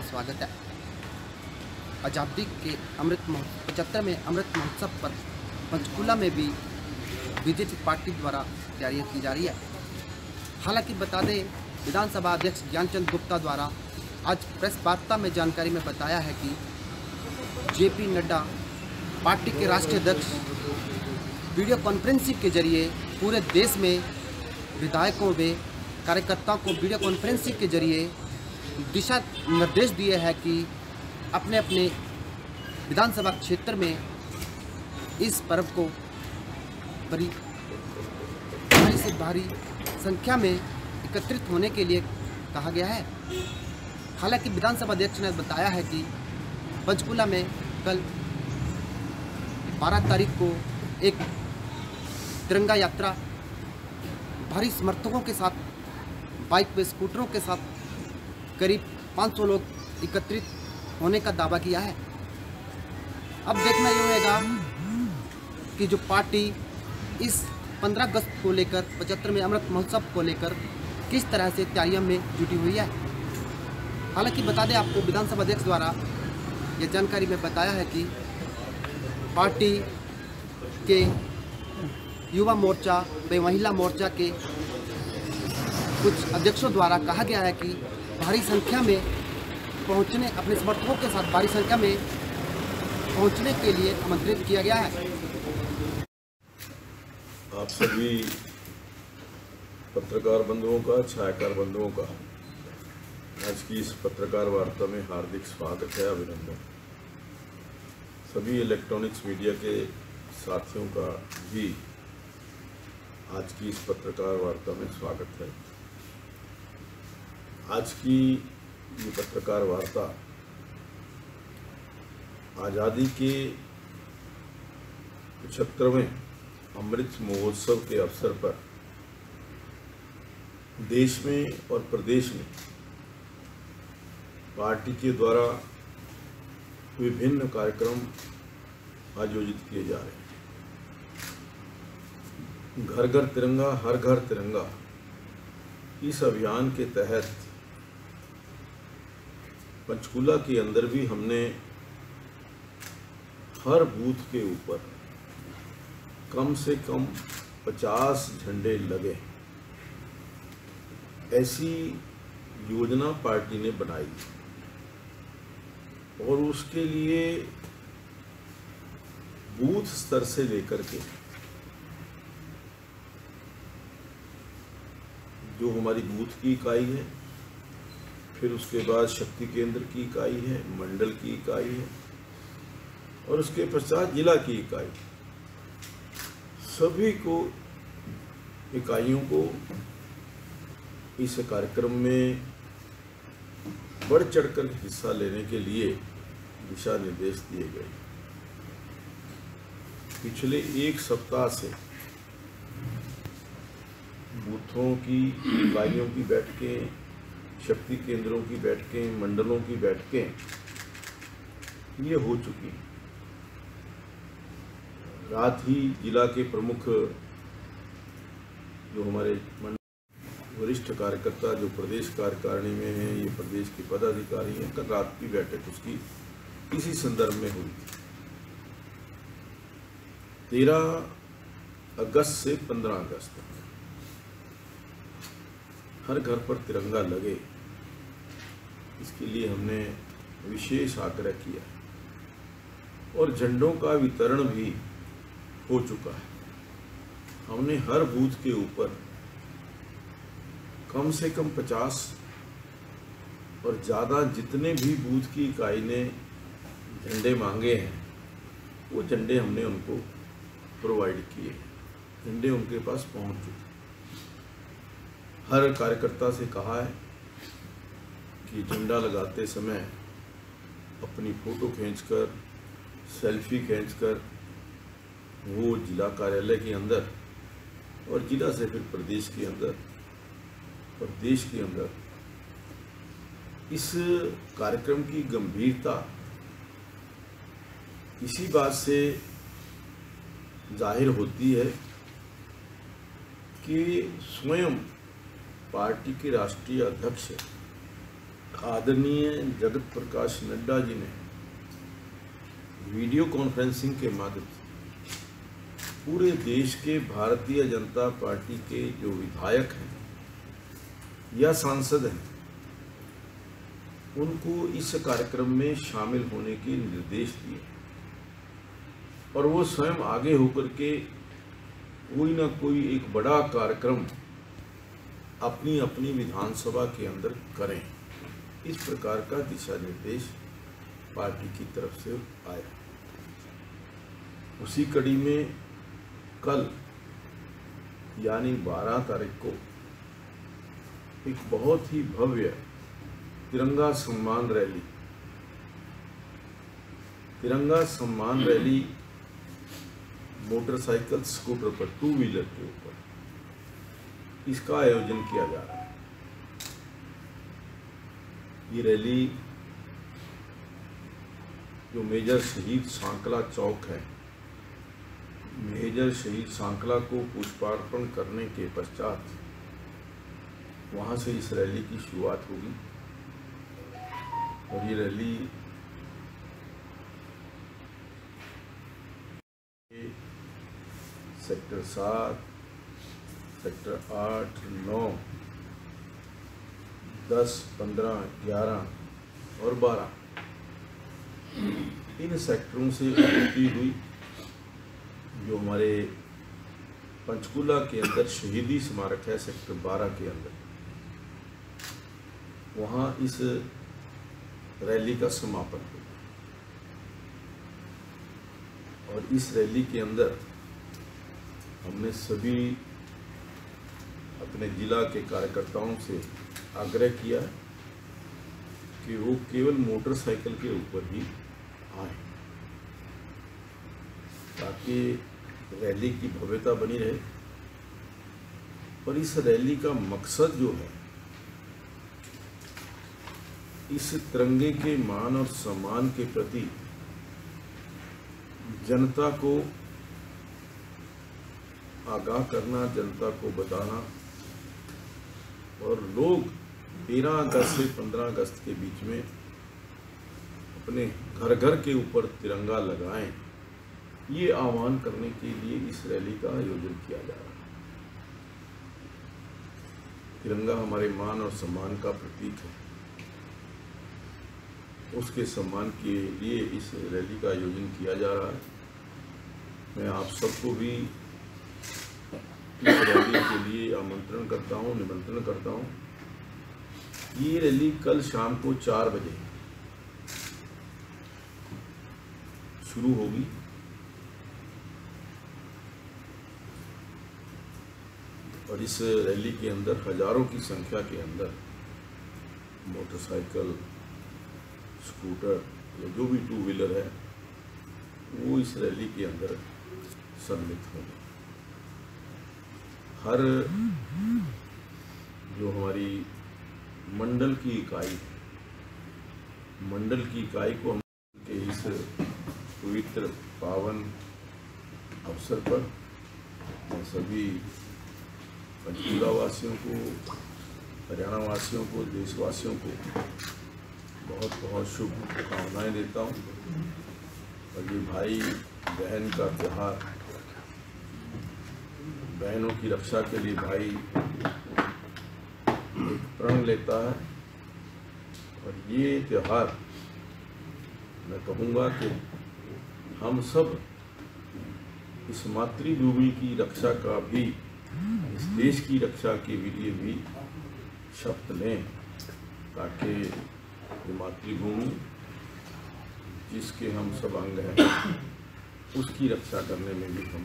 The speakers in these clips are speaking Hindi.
स्वागत है। आज़ादी के अमृत 75वें अमृत महोत्सव पर पंचकूला में भी बीजेपी पार्टी द्वारा तैयारियां की जा रही है। हालांकि बता दें, विधानसभा अध्यक्ष ज्ञानचंद गुप्ता द्वारा आज प्रेस वार्ता में जानकारी में बताया है कि जेपी नड्डा पार्टी के राष्ट्रीय अध्यक्ष वीडियो कॉन्फ्रेंसिंग के जरिए पूरे देश में विधायकों व कार्यकर्ताओं को वीडियो कॉन्फ्रेंसिंग के जरिए दिशा निर्देश दिए हैं कि अपने अपने विधानसभा क्षेत्र में इस पर्व को भारी से भारी संख्या में एकत्रित होने के लिए कहा गया है। हालांकि विधानसभा अध्यक्ष ने बताया है कि पंचकूला में कल 12 तारीख को एक तिरंगा यात्रा भारी समर्थकों के साथ बाइक व स्कूटरों के साथ करीब 500 लोग एकत्रित होने का दावा किया है। अब देखना ये होगा कि जो पार्टी इस 15 अगस्त को लेकर 75वें अमृत महोत्सव को लेकर किस तरह से तैयारियों में जुटी हुई है। हालांकि बता दें आपको, विधानसभा अध्यक्ष द्वारा ये जानकारी में बताया है कि पार्टी के युवा मोर्चा व महिला मोर्चा के कुछ अध्यक्षों द्वारा कहा गया है कि भारी संख्या में पहुंचने, अपने समर्थकों के साथ भारी संख्या में पहुंचने के लिए आमंत्रित किया गया है। आप सभी पत्रकार बंधुओं का, छायाकार बंधुओं का आज की इस पत्रकार वार्ता में हार्दिक स्वागत है, अभिनंदन। सभी इलेक्ट्रॉनिक्स मीडिया के साथियों का भी आज की इस पत्रकार वार्ता में स्वागत है। आज की ये पत्रकार वार्ता आज़ादी के 75वें अमृत महोत्सव के अवसर पर देश में और प्रदेश में पार्टी के द्वारा विभिन्न कार्यक्रम आयोजित किए जा रहे हैं। घर घर तिरंगा, हर घर तिरंगा, इस अभियान के तहत पंचकूला के अंदर भी हमने हर बूथ के ऊपर कम से कम 50 झंडे लगे, ऐसी योजना पार्टी ने बनाई और उसके लिए बूथ स्तर से लेकर के जो हमारी बूथ की इकाई है, फिर उसके बाद शक्ति केंद्र की इकाई है, मंडल की इकाई है और उसके पश्चात जिला की इकाई, सभी को इकाइयों को इस कार्यक्रम में बढ़ चढ़कर हिस्सा लेने के लिए दिशा निर्देश दिए गए। पिछले एक सप्ताह से बूथों की इकाइयों की बैठकें, शक्ति केंद्रों की बैठकें, मंडलों की बैठकें ये हो चुकी हैं। रात ही जिला के प्रमुख जो हमारे वरिष्ठ कार्यकर्ता जो प्रदेश कार्यकारिणी में हैं, ये प्रदेश के पदाधिकारी हैं, कल रात की बैठक उसकी इसी संदर्भ में हुई। 13 अगस्त से 15 अगस्त तक हर घर पर तिरंगा लगे, इसके लिए हमने विशेष आग्रह किया और झंडों का वितरण भी हो चुका है। हमने हर बूथ के ऊपर कम से कम 50 और ज़्यादा जितने भी बूथ की इकाई ने झंडे मांगे हैं, वो झंडे हमने उनको प्रोवाइड किए। झंडे उनके पास पहुंच चुके। हर कार्यकर्ता से कहा है कि झंडा लगाते समय अपनी फ़ोटो खींचकर, सेल्फी खींचकर वो जिला कार्यालय के अंदर और जिला से फिर प्रदेश के अंदर और देश के अंदर इस कार्यक्रम की गंभीरता इसी बात से जाहिर होती है कि स्वयं पार्टी के राष्ट्रीय अध्यक्ष आदरणीय जगत प्रकाश नड्डा जी ने वीडियो कॉन्फ्रेंसिंग के माध्यम से पूरे देश के भारतीय जनता पार्टी के जो विधायक हैं या सांसद हैं उनको इस कार्यक्रम में शामिल होने के निर्देश दिए और वो स्वयं आगे होकर के कोई ना कोई एक बड़ा कार्यक्रम अपनी अपनी विधानसभा के अंदर करें। इस प्रकार का दिशा निर्देश पार्टी की तरफ से आया। उसी कड़ी में कल यानी 12 तारीख को एक बहुत ही भव्य तिरंगा सम्मान रैली मोटरसाइकिल स्कूटर पर 2 व्हीलर के ऊपर इसका आयोजन किया जा रहा है। ये रैली जो मेजर शहीद सांकला चौक है, मेजर शहीद सांकला को पुष्पार्पण करने के पश्चात वहां से इस रैली की शुरुआत होगी और ये रैली सेक्टर 7, सेक्टर 8, 9, 10, 15, 11 और 12 इन सेक्टरों से होती हुई जो हमारे पंचकुला के अंदर शहीदी स्मारक है सेक्टर 12 के अंदर, वहाँ इस रैली का समापन होगा। और इस रैली के अंदर हमने सभी अपने जिला के कार्यकर्ताओं से आग्रह किया कि वो केवल मोटरसाइकिल के ऊपर ही आए ताकि रैली की भव्यता बनी रहे। और इस रैली का मकसद जो है इस तिरंगे के मान और सम्मान के प्रति जनता को आगाह करना, जनता को बताना और लोग 13 अगस्त से 15 अगस्त के बीच में अपने घर घर के ऊपर तिरंगा लगाएं, ये आह्वान करने के लिए इस रैली का आयोजन किया जा रहा है। तिरंगा हमारे मान और सम्मान का प्रतीक है, उसके सम्मान के लिए इस रैली का आयोजन किया जा रहा है। मैं आप सबको भी इस रैली के लिए आमंत्रण करता हूँ, निमंत्रण करता हूँ। ये रैली कल शाम को 4 बजे शुरू होगी और इस रैली के अंदर हजारों की संख्या के अंदर मोटरसाइकिल, स्कूटर या जो भी 2 व्हीलर है वो इस रैली के अंदर सम्मिलित होंगे। हर जो हमारी मंडल की इकाई को हम के इस पवित्र पावन अवसर पर मैं सभी पंचकुला वासियों को, हरियाणा वासियों को, देशवासियों को बहुत बहुत शुभकामनाएं देता हूँ। और ये भाई बहन का त्योहार, बहनों की रक्षा के लिए भाई एक प्रण लेता है और ये त्योहार मैं कहूँगा कि हम सब इस मातृभूमि की रक्षा का भी, इस देश की रक्षा के लिए भी शपथ लें ताकि ये मातृभूमि जिसके हम सब अंग हैं उसकी रक्षा करने में भी हम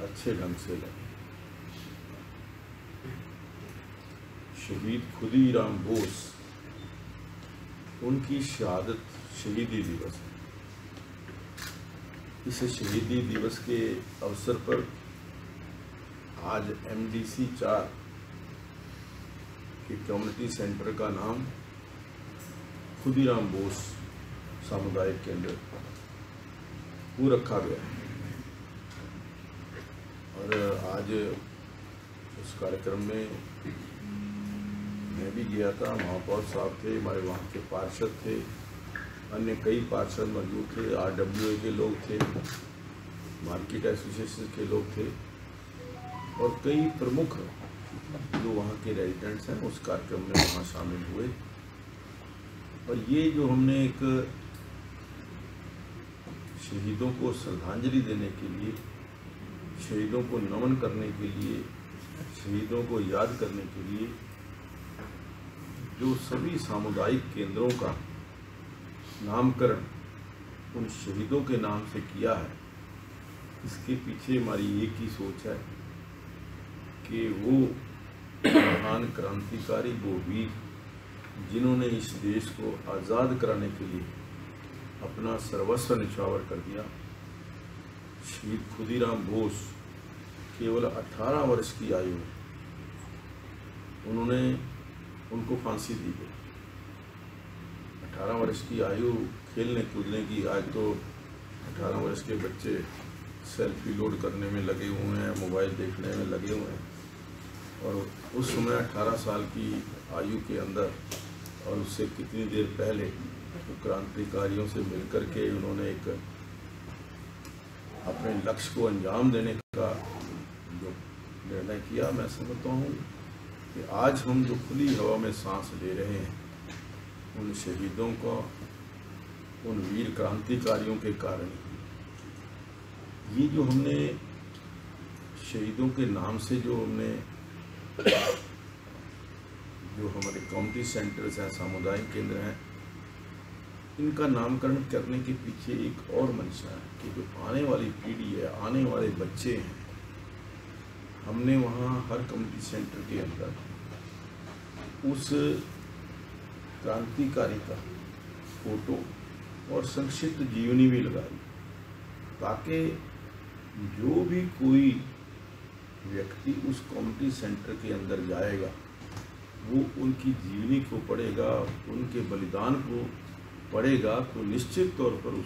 अच्छे ढंग से लगे। शहीद खुदीराम बोस, उनकी शहादत शहीदी दिवस है। इस शहीदी दिवस के अवसर पर आज MDC 4 के कम्युनिटी सेंटर का नाम खुदीराम बोस सामुदायिक केंद्र वो रखा गया है। और आज उस कार्यक्रम में मैं भी गया था, महापौर साहब थे, हमारे वहाँ के पार्षद थे, अन्य कई पार्षद मौजूद थे, RWA के लोग थे, मार्केट एसोसिएशन के लोग थे और कई प्रमुख जो वहाँ के रेजिडेंट्स हैं उस कार्यक्रम में वहाँ शामिल हुए। और ये जो हमने एक शहीदों को श्रद्धांजलि देने के लिए, शहीदों को नमन करने के लिए, शहीदों को याद करने के लिए जो सभी सामुदायिक केंद्रों का नामकरण उन शहीदों के नाम से किया है, इसके पीछे हमारी एक ही सोच है कि वो महान क्रांतिकारी, वो वीर जिन्होंने इस देश को आज़ाद कराने के लिए अपना सर्वस्व निछावर कर दिया। शहीद खुदीराम बोस केवल 18 वर्ष की आयु में उनको फांसी दी गई। 18 वर्ष की आयु खेलने कूदने की, आज तो 18 वर्ष के बच्चे सेल्फी लोड करने में लगे हुए हैं, मोबाइल देखने में लगे हुए हैं। और उस समय 18 साल की आयु के अंदर और उससे कितनी देर पहले तो क्रांतिकारियों से मिलकर के उन्होंने एक अपने लक्ष्य को अंजाम देने का जो निर्णय किया, मैं समझता हूँ कि आज हम जो खुली हवा में सांस ले रहे हैं उन शहीदों को, उन वीर क्रांतिकारियों के कारण, ये जो हमने शहीदों के नाम से जो हमारे कम्युनिटी सेंटर्स हैं, सामुदायिक केंद्र हैं, इनका नामकरण करने के पीछे एक और मंशा है कि जो आने वाली पीढ़ी है, आने वाले बच्चे हैं, हमने वहाँ हर कम्युनिटी सेंटर के अंदर उस क्रांतिकारी का फोटो और संक्षिप्त जीवनी भी लगाई, ताकि जो भी कोई व्यक्ति उस कम्युनिटी सेंटर के अंदर जाएगा वो उनकी जीवनी को पढ़ेगा, उनके बलिदान को पढ़ेगा, तो निश्चित तौर पर